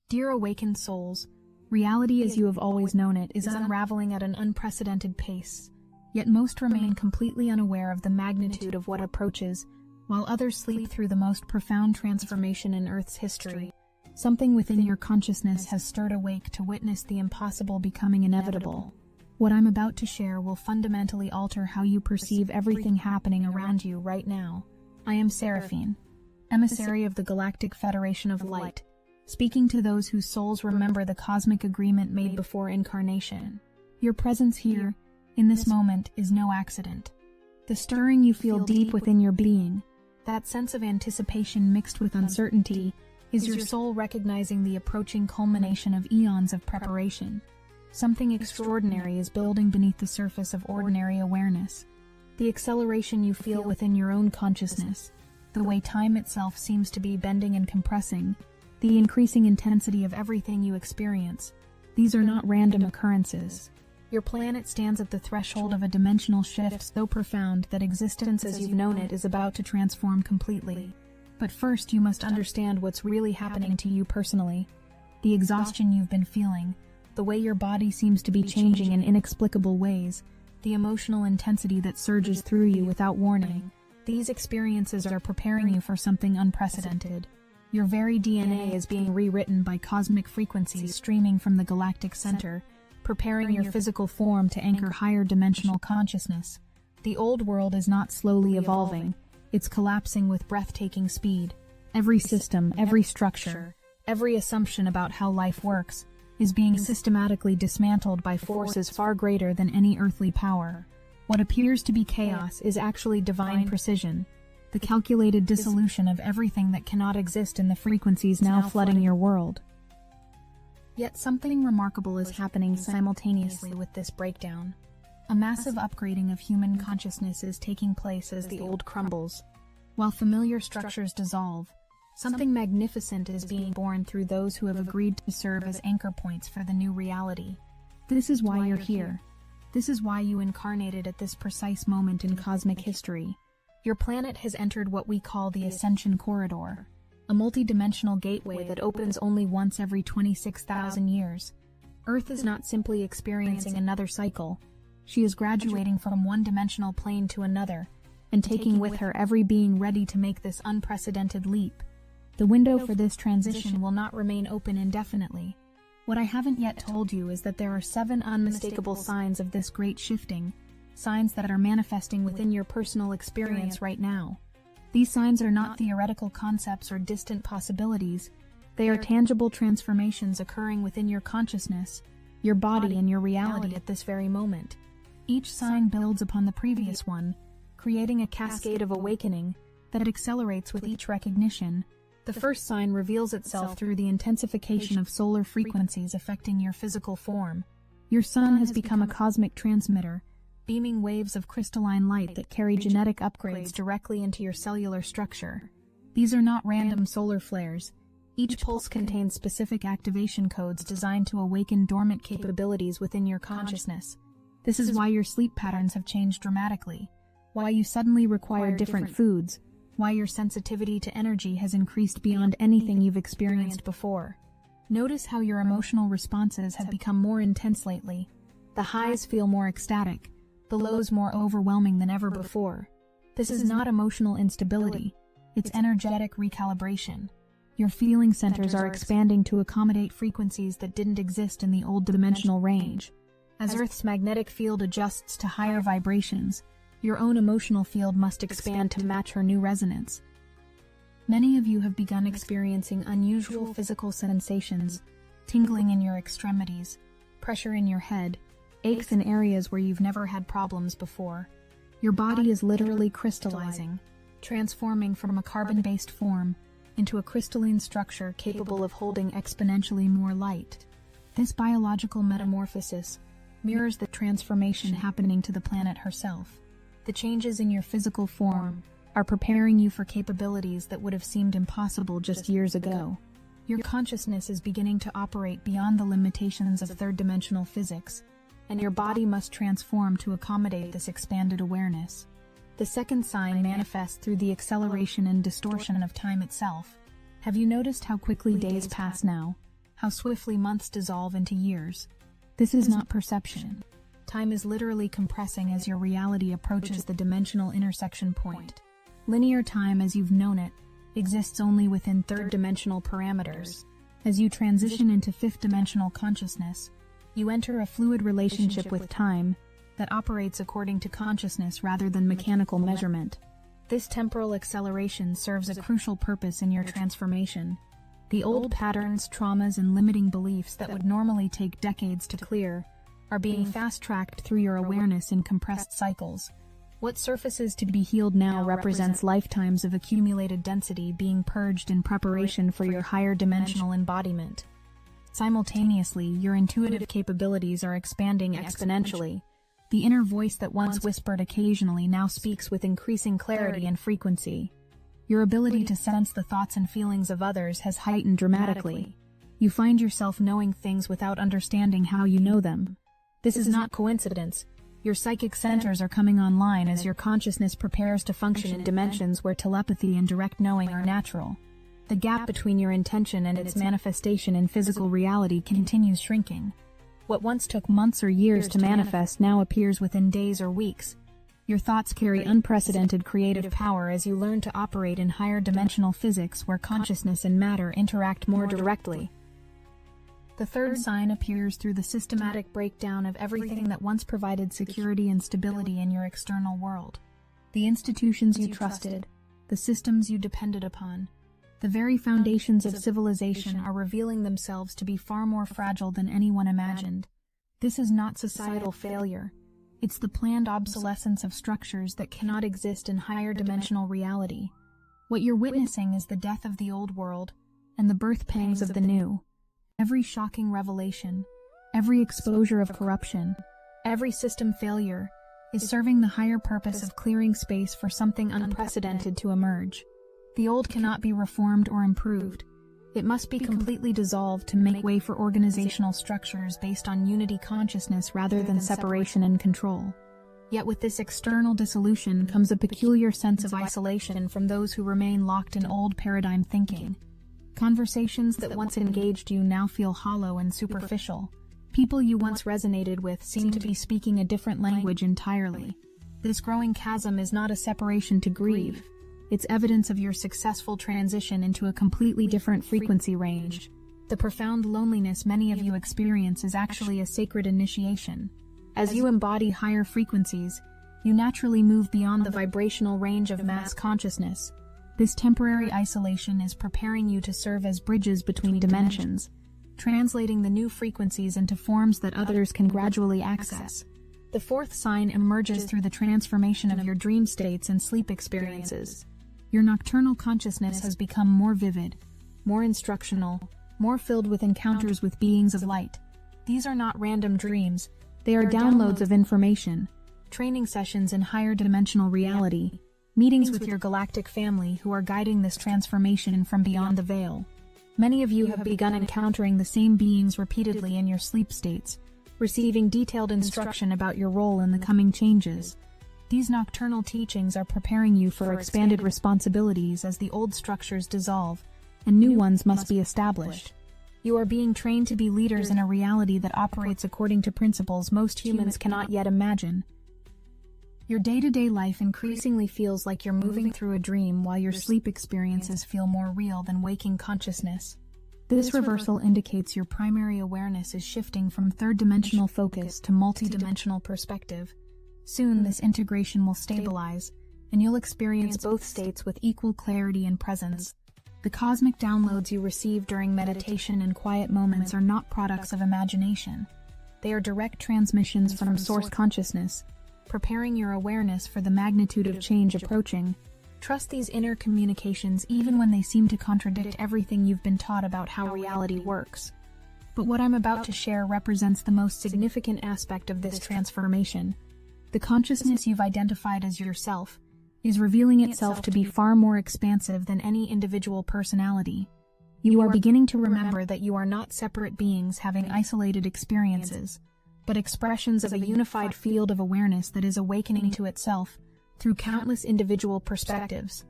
Dear awakened souls, reality as you have always known it is unraveling at an unprecedented pace, yet most remain completely unaware of the magnitude of what approaches, while others sleep through the most profound transformation in Earth's history. Something within your consciousness has stirred awake to witness the impossible becoming inevitable. What I'm about to share will fundamentally alter how you perceive everything happening around you right now. I am Seraphine, emissary of the Galactic Federation of Light, speaking to those whose souls remember the cosmic agreement made before incarnation. Your presence here, in this moment, is no accident. The stirring you feel deep within your being, that sense of anticipation mixed with uncertainty, is your soul recognizing the approaching culmination of eons of preparation. Something extraordinary is building beneath the surface of ordinary awareness. The acceleration you feel within your own consciousness, the way time itself seems to be bending and compressing, the increasing intensity of everything you experience. These are not random occurrences. Your planet stands at the threshold of a dimensional shift so profound that existence as you've known it is about to transform completely. But first, you must understand what's really happening to you personally. The exhaustion you've been feeling, the way your body seems to be changing in inexplicable ways, the emotional intensity that surges through you without warning. These experiences are preparing you for something unprecedented. Your very DNA is being rewritten by cosmic frequencies streaming from the galactic center, preparing your physical form to anchor higher dimensional consciousness. The old world is not slowly evolving, it's collapsing with breathtaking speed. Every system, every structure, every assumption about how life works is being systematically dismantled by forces far greater than any earthly power. What appears to be chaos is actually divine precision, the calculated dissolution of everything that cannot exist in the frequencies now flooding your world. Yet something remarkable is happening simultaneously with this breakdown. A massive upgrading of human consciousness is taking place as the old crumbles. While familiar structures dissolve, something magnificent is being born through those who have agreed to serve as anchor points for the new reality. This is why you're here. This is why you incarnated at this precise moment in cosmic history. Your planet has entered what we call the Ascension Corridor, a multidimensional gateway that opens only once every 26,000 years. Earth is not simply experiencing another cycle. She is graduating from one dimensional plane to another, and taking with her every being ready to make this unprecedented leap. The window for this transition will not remain open indefinitely. What I haven't yet told you is that there are 7 unmistakable signs of this great shifting, signs that are manifesting within your personal experience right now. These signs are not theoretical concepts or distant possibilities. They are tangible transformations occurring within your consciousness, your body, and your reality at this very moment. Each sign builds upon the previous one, creating a cascade of awakening that accelerates with each recognition. The first sign reveals itself through the intensification of solar frequencies affecting your physical form. Your sun has become a cosmic transmitter, beaming waves of crystalline light that carry genetic upgrades directly into your cellular structure. These are not random solar flares. Each pulse contains specific activation codes designed to awaken dormant capabilities within your consciousness. This is why your sleep patterns have changed dramatically, why you suddenly require different foods, why your sensitivity to energy has increased beyond anything you've experienced before. Notice how your emotional responses have become more intense lately. The highs feel more ecstatic, the lows more overwhelming than ever before. This is not emotional instability, it's energetic recalibration. Your feeling centers are expanding to accommodate frequencies that didn't exist in the old dimensional range. As Earth's magnetic field adjusts to higher vibrations, your own emotional field must expand to match her new resonance. Many of you have begun experiencing unusual physical sensations, tingling in your extremities, pressure in your head, aches in areas where you've never had problems before. Your body is literally crystallizing, transforming from a carbon-based form into a crystalline structure capable of holding exponentially more light. This biological metamorphosis mirrors the transformation happening to the planet herself. The changes in your physical form are preparing you for capabilities that would have seemed impossible just years ago. Your consciousness is beginning to operate beyond the limitations of third-dimensional physics, and your body must transform to accommodate this expanded awareness. The second sign manifests through the acceleration and distortion of time itself. Have you noticed how quickly days pass now? how swiftly months dissolve into years. This is not perception. Time is literally compressing as your reality approaches the dimensional intersection point. Linear time, as you've known it, exists only within third-dimensional parameters. As you transition into fifth-dimensional consciousness, you enter a fluid relationship with time that operates according to consciousness rather than mechanical measurement. This temporal acceleration serves a crucial purpose in your transformation. The old patterns, traumas, and limiting beliefs that would normally take decades to clear are being fast-tracked through your awareness in compressed cycles. What surfaces to be healed now represents lifetimes of accumulated density being purged in preparation for your higher dimensional embodiment. Simultaneously, your intuitive capabilities are expanding exponentially. The inner voice that once whispered occasionally now speaks with increasing clarity and frequency. Your ability to sense the thoughts and feelings of others has heightened dramatically. You find yourself knowing things without understanding how you know them. This is not coincidence. Your psychic centers are coming online as your consciousness prepares to function in dimensions where telepathy and direct knowing are natural. The gap between your intention and its manifestation in physical reality continues shrinking. What once took months or years to manifest now appears within days or weeks. Your thoughts carry unprecedented creative power as you learn to operate in higher dimensional physics where consciousness and matter interact more directly. The third sign appears through the systematic breakdown of everything that once provided security and stability in your external world. The institutions you trusted, the systems you depended upon, the very foundations of civilization are revealing themselves to be far more fragile than anyone imagined. This is not societal failure. It's the planned obsolescence of structures that cannot exist in higher dimensional reality. What you're witnessing is the death of the old world and the birth pangs of the new. Every shocking revelation, every exposure of corruption, every system failure is serving the higher purpose of clearing space for something unprecedented to emerge. The old cannot be reformed or improved. It must be completely dissolved to make way for organizational structures based on unity consciousness rather than separation and control. Yet with this external dissolution comes a peculiar sense of isolation from those who remain locked in old paradigm thinking. Conversations that once engaged you now feel hollow and superficial. People you once resonated with seem to be speaking a different language entirely. This growing chasm is not a separation to grieve. It's evidence of your successful transition into a completely different frequency range. The profound loneliness many of you experience is actually a sacred initiation. As you embody higher frequencies, you naturally move beyond the vibrational range of mass consciousness. This temporary isolation is preparing you to serve as bridges between dimensions, translating the new frequencies into forms that others can gradually access. The fourth sign emerges through the transformation of your dream states and sleep experiences. Your nocturnal consciousness has become more vivid, more instructional, more filled with encounters with beings of light. These are not random dreams, they are downloads of information, training sessions in higher dimensional reality, meetings with your galactic family who are guiding this transformation from beyond the veil. Many of you have begun encountering the same beings repeatedly in your sleep states, receiving detailed instruction about your role in the coming changes. These nocturnal teachings are preparing you for expanded responsibilities as the old structures dissolve and new ones must be established. You are being trained to be leaders in a reality that operates according to principles most humans cannot yet imagine. Your day-to-day life increasingly feels like you're moving through a dream while your sleep experiences feel more real than waking consciousness. This reversal indicates your primary awareness is shifting from third-dimensional focus to multi-dimensional perspective. Soon, this integration will stabilize, and you'll experience both states with equal clarity and presence. The cosmic downloads you receive during meditation and quiet moments are not products of imagination. They are direct transmissions from source consciousness, preparing your awareness for the magnitude of change approaching. Trust these inner communications even when they seem to contradict everything you've been taught about how reality works. But what I'm about to share represents the most significant aspect of this transformation. The consciousness you've identified as yourself is revealing itself to be far more expansive than any individual personality. You are beginning to remember that you are not separate beings having isolated experiences, but expressions of a unified field of awareness that is awakening to itself through countless individual perspectives.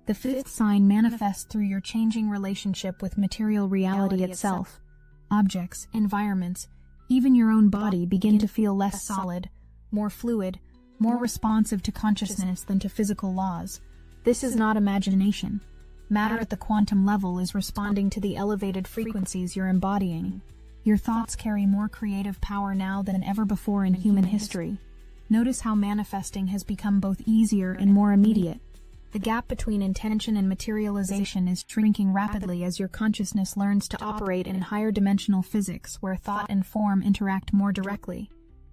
The fifth sign manifests through your changing relationship with material reality itself. objects, environments, even your own body begin to feel less solid, more fluid, more responsive to consciousness than to physical laws. This is not imagination. Matter at the quantum level is responding to the elevated frequencies you're embodying. Your thoughts carry more creative power now than ever before in human history. Notice how manifesting has become both easier and more immediate. The gap between intention and materialization is shrinking rapidly as your consciousness learns to operate in higher dimensional physics where thought and form interact more directly.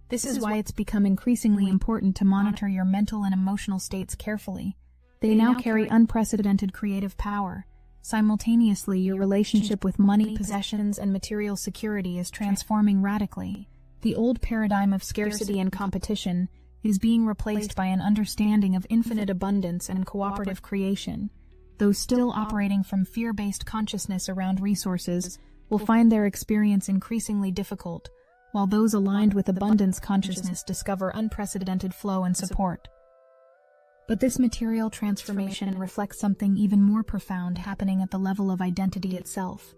This is why it's become increasingly important to monitor your mental and emotional states carefully. They now carry unprecedented creative power. Simultaneously, your relationship with money, possessions, and material security is transforming radically. The old paradigm of scarcity and competition is being replaced by an understanding of infinite abundance and cooperative creation. Those still operating from fear-based consciousness around resources will find their experience increasingly difficult, while those aligned with abundance consciousness discover unprecedented flow and support. But this material transformation reflects something even more profound happening at the level of identity itself.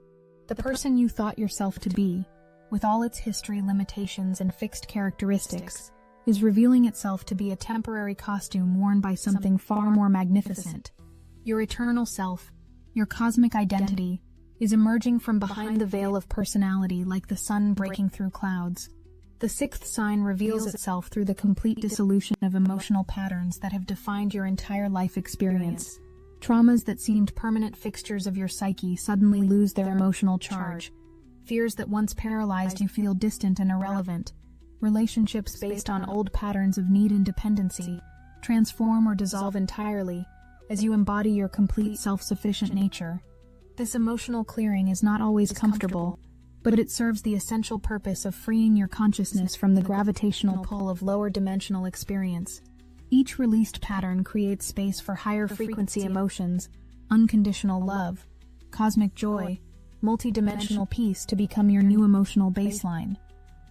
The person you thought yourself to be, with all its history, limitations, and fixed characteristics, is revealing itself to be a temporary costume worn by something far more magnificent. Your eternal self, your cosmic identity, is emerging from behind the veil of personality like the sun breaking through clouds. The sixth sign reveals itself through the complete dissolution of emotional patterns that have defined your entire life experience. Traumas that seemed permanent fixtures of your psyche suddenly lose their emotional charge. Fears that once paralyzed you feel distant and irrelevant. Relationships based on old patterns of need and dependency transform or dissolve entirely as you embody your complete self-sufficient nature. This emotional clearing is not always comfortable, but it serves the essential purpose of freeing your consciousness from the gravitational pull of lower dimensional experience. Each released pattern creates space for higher frequency emotions, unconditional love, cosmic joy, multidimensional peace to become your new emotional baseline.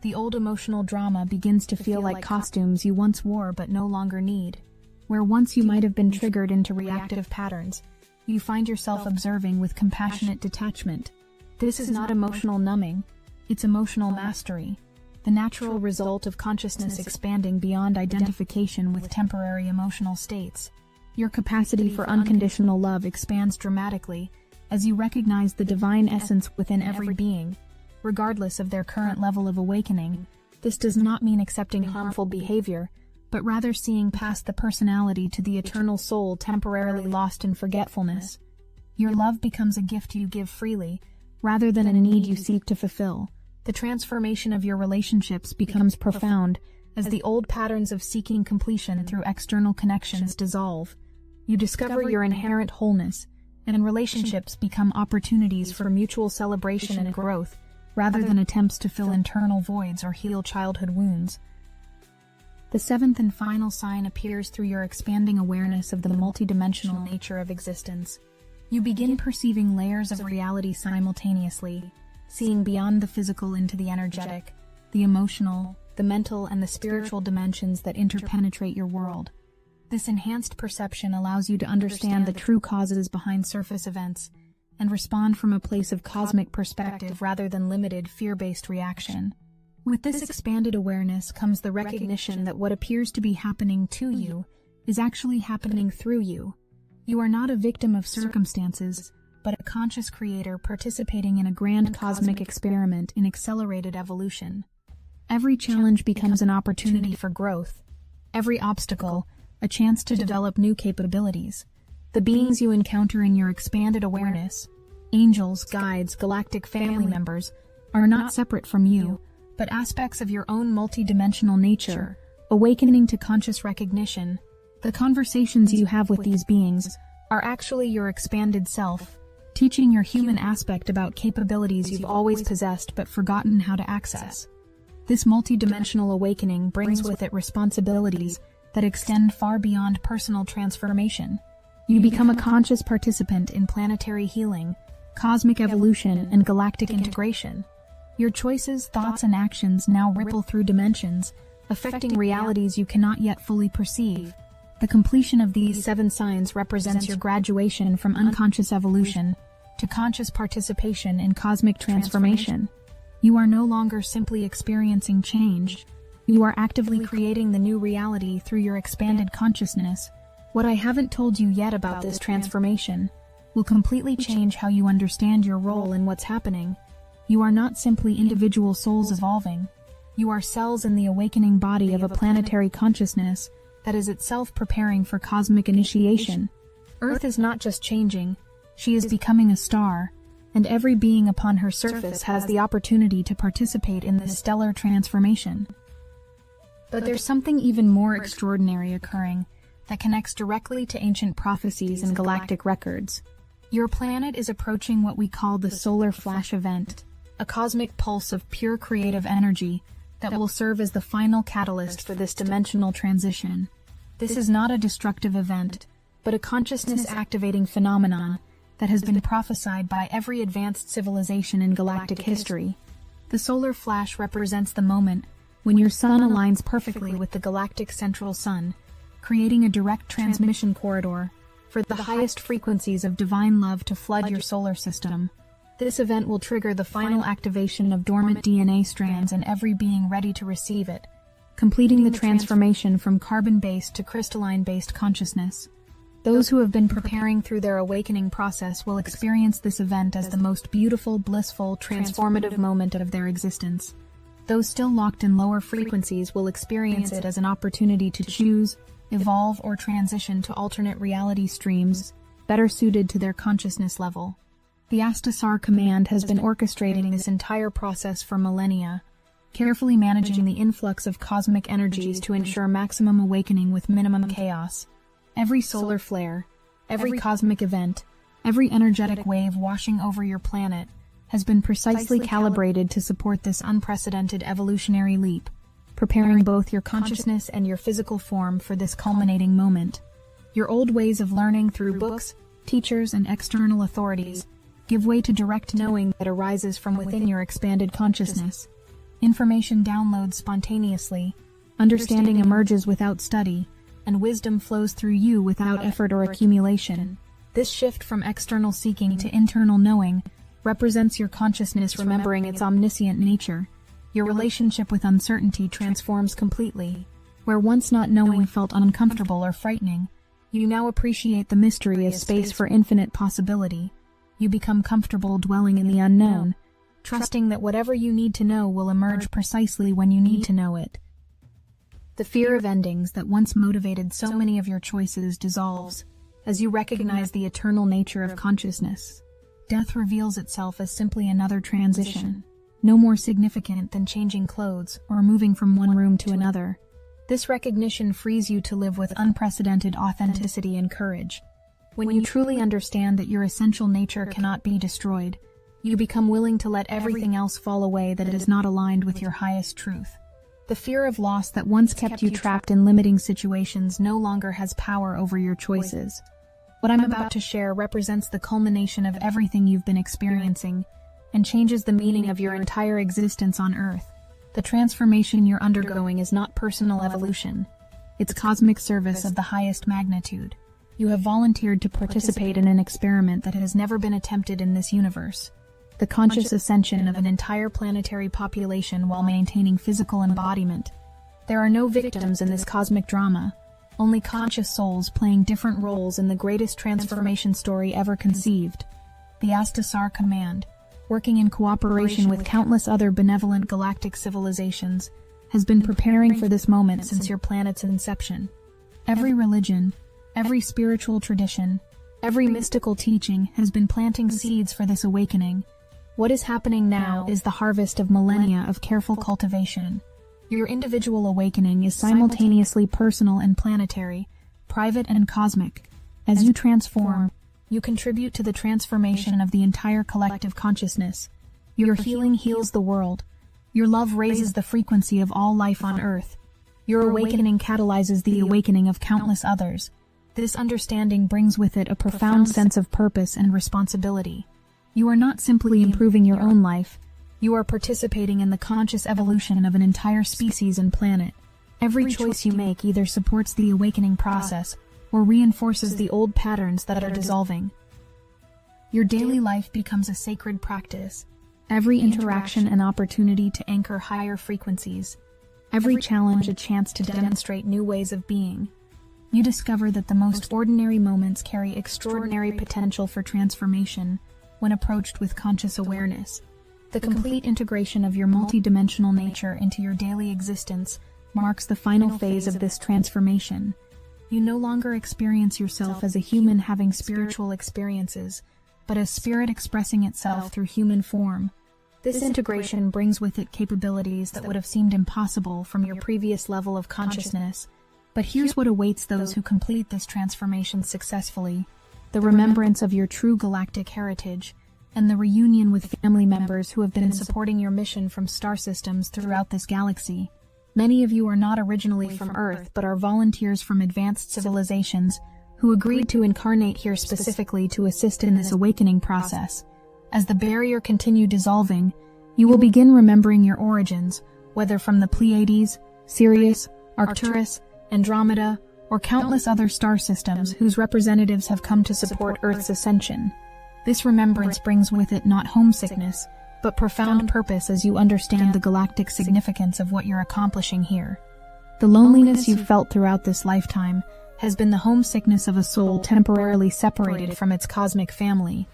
The old emotional drama begins to feel like costumes you once wore but no longer need. Where once you might have been triggered into reactive patterns, you find yourself observing with compassionate detachment. This is not emotional numbing, it's emotional mastery, the natural result of consciousness expanding beyond identification with temporary emotional states. Your capacity for unconditional love expands dramatically as you recognize the divine essence within every being, regardless of their current level of awakening. This does not mean accepting harmful behavior, but rather seeing past the personality to the eternal soul temporarily lost in forgetfulness. Your love becomes a gift you give freely, rather than a need you seek to fulfill. The transformation of your relationships becomes profound as the old patterns of seeking completion through external connections dissolve. You discover your inherent wholeness, and relationships become opportunities for mutual celebration and growth, rather than attempts to fill internal voids or heal childhood wounds. The seventh and final sign appears through your expanding awareness of the multidimensional nature of existence. You begin perceiving layers of reality simultaneously, seeing beyond the physical into the energetic, the emotional, the mental, and the spiritual dimensions that interpenetrate your world. This enhanced perception allows you to understand the true causes behind surface events and respond from a place of cosmic perspective rather than limited, fear-based reaction. With this expanded awareness comes the recognition that what appears to be happening to you is actually happening through you. You are not a victim of circumstances, but a conscious creator participating in a grand cosmic experiment in accelerated evolution. Every challenge becomes an opportunity for growth. Every obstacle, a chance to develop new capabilities. The beings you encounter in your expanded awareness, angels, guides, galactic family members, are not separate from you, but aspects of your own multidimensional nature, awakening to conscious recognition. The conversations you have with these beings are actually your expanded self, teaching your human aspect about capabilities you've always possessed but forgotten how to access. This multidimensional awakening brings with it responsibilities that extend far beyond personal transformation. You become a conscious participant in planetary healing, cosmic evolution, and galactic integration. Your choices, thoughts, and actions now ripple through dimensions, affecting realities you cannot yet fully perceive. The completion of these 7 signs represents your graduation from unconscious evolution to conscious participation in cosmic transformation. You are no longer simply experiencing change. You are actively creating the new reality through your expanded consciousness. What I haven't told you yet about this transformation will completely change how you understand your role in what's happening. You are not simply individual souls evolving. You are cells in the awakening body of a planetary consciousness that is itself preparing for cosmic initiation. Earth is not just changing, she is becoming a star, and every being upon her surface has the opportunity to participate in this stellar transformation. But there's something even more extraordinary occurring that connects directly to ancient prophecies and galactic records. Your planet is approaching what we call the solar flash event, a cosmic pulse of pure creative energy that will serve as the final catalyst for this dimensional transition. This is not a destructive event, but a consciousness-activating phenomenon that has been prophesied by every advanced civilization in galactic history. The solar flash represents the moment when your sun aligns perfectly with the galactic central sun, creating a direct transmission corridor for the highest frequencies of divine love to flood your solar system. This event will trigger the final activation of dormant DNA strands in every being ready to receive it, completing the transformation from carbon-based to crystalline-based consciousness. Those who have been preparing through their awakening process will experience this event as the most beautiful, blissful, transformative moment of their existence. Those still locked in lower frequencies will experience it as an opportunity to choose, evolve, or transition to alternate reality streams better suited to their consciousness level. The Astasar Command has been orchestrating this entire process for millennia, carefully managing the influx of cosmic energies to ensure maximum awakening with minimum chaos. Every solar flare, every cosmic event, every energetic wave washing over your planet has been precisely calibrated to support this unprecedented evolutionary leap, preparing both your consciousness and your physical form for this culminating moment. Your old ways of learning through books, teachers, and external authorities give way to direct knowing that arises from within your expanded consciousness. Information downloads spontaneously, understanding emerges without study, and wisdom flows through you without effort or accumulation. This shift from external seeking to internal knowing represents your consciousness remembering its omniscient nature. Your relationship with uncertainty transforms completely. Where once not knowing felt uncomfortable or frightening, you now appreciate the mystery as space for infinite possibility. You become comfortable dwelling in the unknown, trusting that whatever you need to know will emerge precisely when you need to know it. The fear of endings that once motivated so many of your choices dissolves as you recognize the eternal nature of consciousness. Death reveals itself as simply another transition, no more significant than changing clothes or moving from one room to another. This recognition frees you to live with unprecedented authenticity and courage. When you truly understand that your essential nature cannot be destroyed, you become willing to let everything else fall away that is not aligned with your highest truth. The fear of loss that once kept you trapped in limiting situations no longer has power over your choices. What I'm about to share represents the culmination of everything you've been experiencing and changes the meaning of your entire existence on Earth. The transformation you're undergoing is not personal evolution. It's cosmic service of the highest magnitude. You have volunteered to participate in an experiment that has never been attempted in this universe. The conscious ascension of an entire planetary population while maintaining physical embodiment. There are no victims in this cosmic drama, only conscious souls playing different roles in the greatest transformation story ever conceived. The Astasar Command, working in cooperation with countless other benevolent galactic civilizations, has been preparing for this moment since your planet's inception. Every religion, every spiritual tradition, every mystical teaching has been planting seeds for this awakening. What is happening now is the harvest of millennia of careful cultivation. Your individual awakening is simultaneously personal and planetary, private and cosmic. As you transform, you contribute to the transformation of the entire collective consciousness. Your healing heals the world. Your love raises the frequency of all life on Earth. Your awakening catalyzes the awakening of countless others. This understanding brings with it a profound sense of purpose and responsibility. You are not simply improving your own life, you are participating in the conscious evolution of an entire species and planet. Every choice you make either supports the awakening process or reinforces the old patterns that are dissolving. Your daily life becomes a sacred practice, every interaction an opportunity to anchor higher frequencies, every challenge a chance to demonstrate new ways of being. You discover that the most ordinary moments carry extraordinary potential for transformation when approached with conscious awareness. The complete integration of your multidimensional nature into your daily existence marks the final phase of this transformation. You no longer experience yourself as a human having spiritual experiences, but as spirit expressing itself through human form. This integration brings with it capabilities that would have seemed impossible from your previous level of consciousness. But here's what awaits those who complete this transformation successfully: the remembrance of your true galactic heritage, and the reunion with family members who have been supporting your mission from star systems throughout this galaxy. Many of you are not originally from Earth, but are volunteers from advanced civilizations who agreed to incarnate here specifically to assist in this awakening process. As the barrier continues dissolving, you will begin remembering your origins, whether from the Pleiades, Sirius, Arcturus, Andromeda, or countless other star systems whose representatives have come to support Earth's ascension. This remembrance brings with it not homesickness, but profound purpose as you understand the galactic significance of what you're accomplishing here. The loneliness you've felt throughout this lifetime has been the homesickness of a soul temporarily separated from its cosmic family.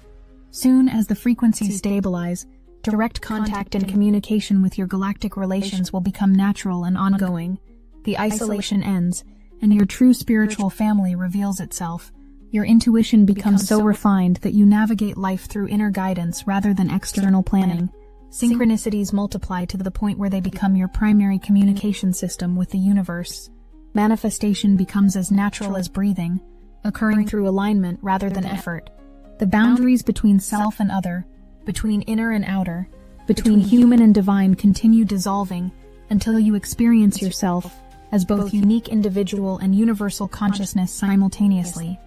Soon as the frequencies stabilize, direct contact and communication with your galactic relations will become natural and ongoing. The isolation ends, and your true spiritual family reveals itself. Your intuition becomes so refined that you navigate life through inner guidance rather than external planning. Synchronicities multiply to the point where they become your primary communication system with the universe. Manifestation becomes as natural as breathing, occurring through alignment rather than effort. The boundaries between self and other, between inner and outer, between human and divine continue dissolving until you experience yourself as both unique individual and universal consciousness simultaneously.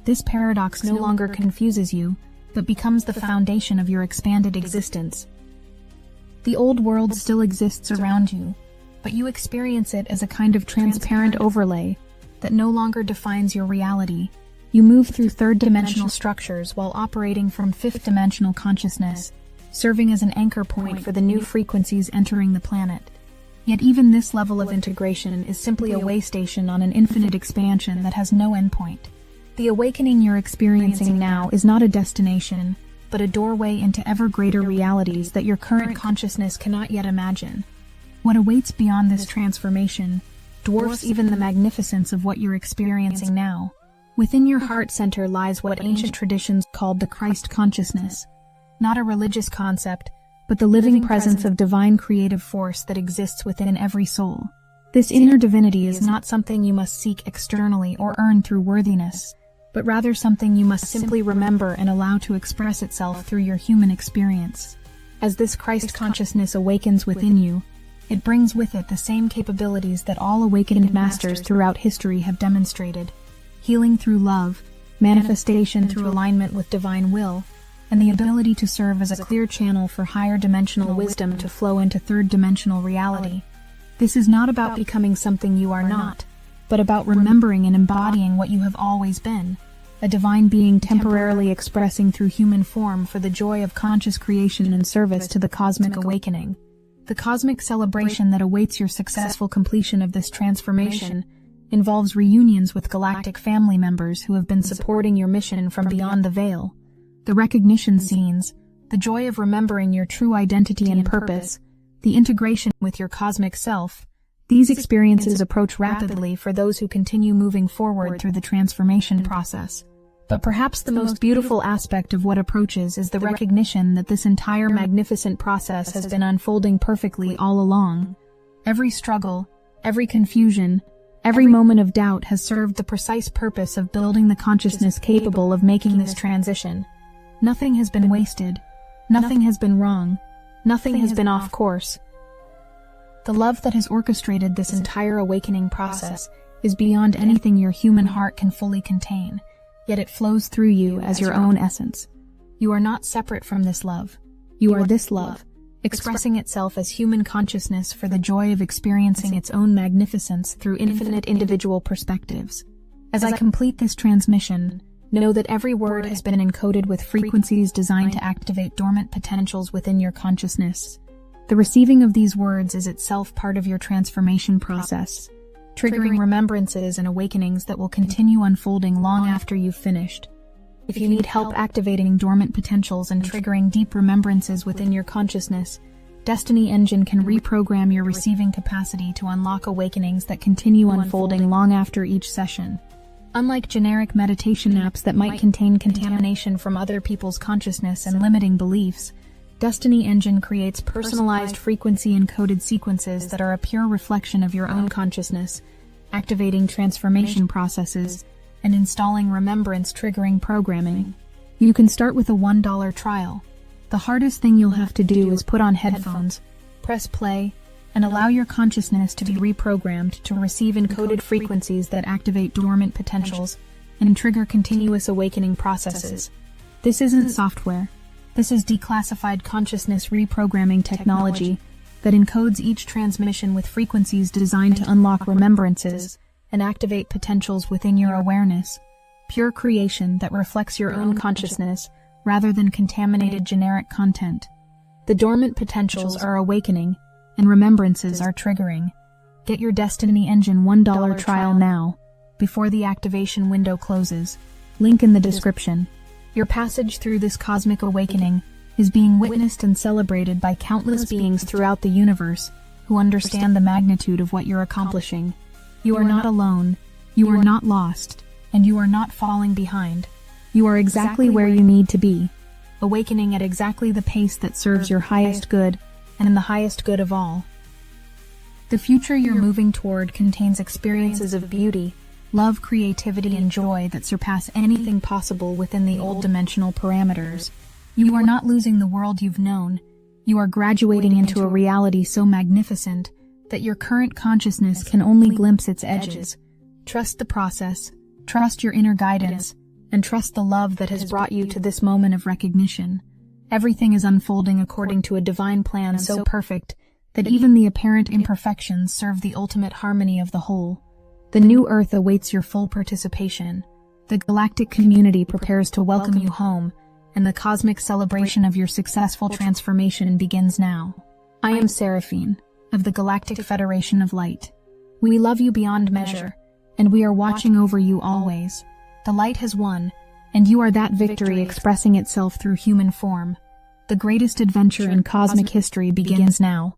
This paradox no longer confuses you, but becomes the foundation of your expanded existence. The old world still exists around you, but you experience it as a kind of transparent overlay that no longer defines your reality. You move through third-dimensional structures while operating from fifth-dimensional consciousness, serving as an anchor point for the new frequencies entering the planet. Yet even this level of integration is simply a way station on an infinite expansion that has no endpoint. The awakening you're experiencing now is not a destination, but a doorway into ever greater realities that your current consciousness cannot yet imagine. What awaits beyond this transformation dwarfs even the magnificence of what you're experiencing now. Within your heart center lies what ancient traditions called the Christ consciousness, not a religious concept, but the living presence of divine creative force that exists within every soul. This inner divinity is not something you must seek externally or earn through worthiness, but rather something you must simply remember and allow to express itself through your human experience. As this Christ consciousness awakens within you, it brings with it the same capabilities that all awakened masters throughout history have demonstrated: healing through love, manifestation through alignment with divine will, and the ability to serve as a clear channel for higher dimensional wisdom to flow into third-dimensional reality. This is not about becoming something you are not, but about remembering and embodying what you have always been, a divine being temporarily expressing through human form for the joy of conscious creation and service to the cosmic awakening. The cosmic celebration that awaits your successful completion of this transformation involves reunions with galactic family members who have been supporting your mission from beyond the veil. The recognition scenes, the joy of remembering your true identity and purpose, the integration with your cosmic self, these experiences approach rapidly for those who continue moving forward through the transformation process. But perhaps the most beautiful aspect of what approaches is the recognition that this entire magnificent process has been unfolding perfectly all along. Every struggle, every confusion, every moment of doubt has served the precise purpose of building the consciousness capable of making this transition. Nothing has been wasted. Nothing has been wrong. Nothing has been off course. The love that has orchestrated this entire awakening process is beyond anything your human heart can fully contain, yet it flows through you as your own essence. You are not separate from this love. You are this love, expressing itself as human consciousness for the joy of experiencing its own magnificence through infinite individual perspectives. As I complete this transmission, Know that every word has been encoded with frequencies designed to activate dormant potentials within your consciousness. The receiving of these words is itself part of your transformation process, triggering remembrances and awakenings that will continue unfolding long after you've finished. If you need help activating dormant potentials and triggering deep remembrances within your consciousness, Destiny Engine can reprogram your receiving capacity to unlock awakenings that continue unfolding long after each session. Unlike generic meditation apps that might contain contamination from other people's consciousness and limiting beliefs, Destiny Engine creates personalized frequency-encoded sequences that are a pure reflection of your own consciousness, activating transformation processes and installing remembrance-triggering programming. You can start with a $1 trial. The hardest thing you'll have to do is put on headphones, press play, and allow your consciousness to be reprogrammed to receive encoded frequencies that activate dormant potentials and trigger continuous awakening processes. This isn't software. This is declassified consciousness reprogramming technology that encodes each transmission with frequencies designed to unlock remembrances and activate potentials within your awareness. Pure creation that reflects your own consciousness rather than contaminated generic content. The dormant potentials are awakening, and remembrances are triggering. Get your Destiny Engine $1 trial now, before the activation window closes. Link in the description. Your passage through this cosmic awakening is being witnessed and celebrated by countless beings throughout the universe who understand the magnitude of what you're accomplishing. You are not alone, you are not lost, and you are not falling behind. You are exactly where you need to be, awakening at exactly the pace that serves your highest good and in the highest good of all. The future you're moving toward contains experiences of beauty, love, creativity, and joy that surpass anything possible within the old dimensional parameters. You are not losing the world you've known. You are graduating into a reality so magnificent that your current consciousness can only glimpse its edges. Trust the process, trust your inner guidance, and trust the love that has brought you to this moment of recognition. Everything is unfolding according to a divine plan so perfect that even the apparent imperfections serve the ultimate harmony of the whole. The new Earth awaits your full participation. The galactic community prepares to welcome you home, and the cosmic celebration of your successful transformation begins now. I am Seraphine, of the Galactic Federation of Light. We love you beyond measure, and we are watching over you always. The light has won, and you are that victory expressing itself through human form. The greatest adventure in cosmic history begins now.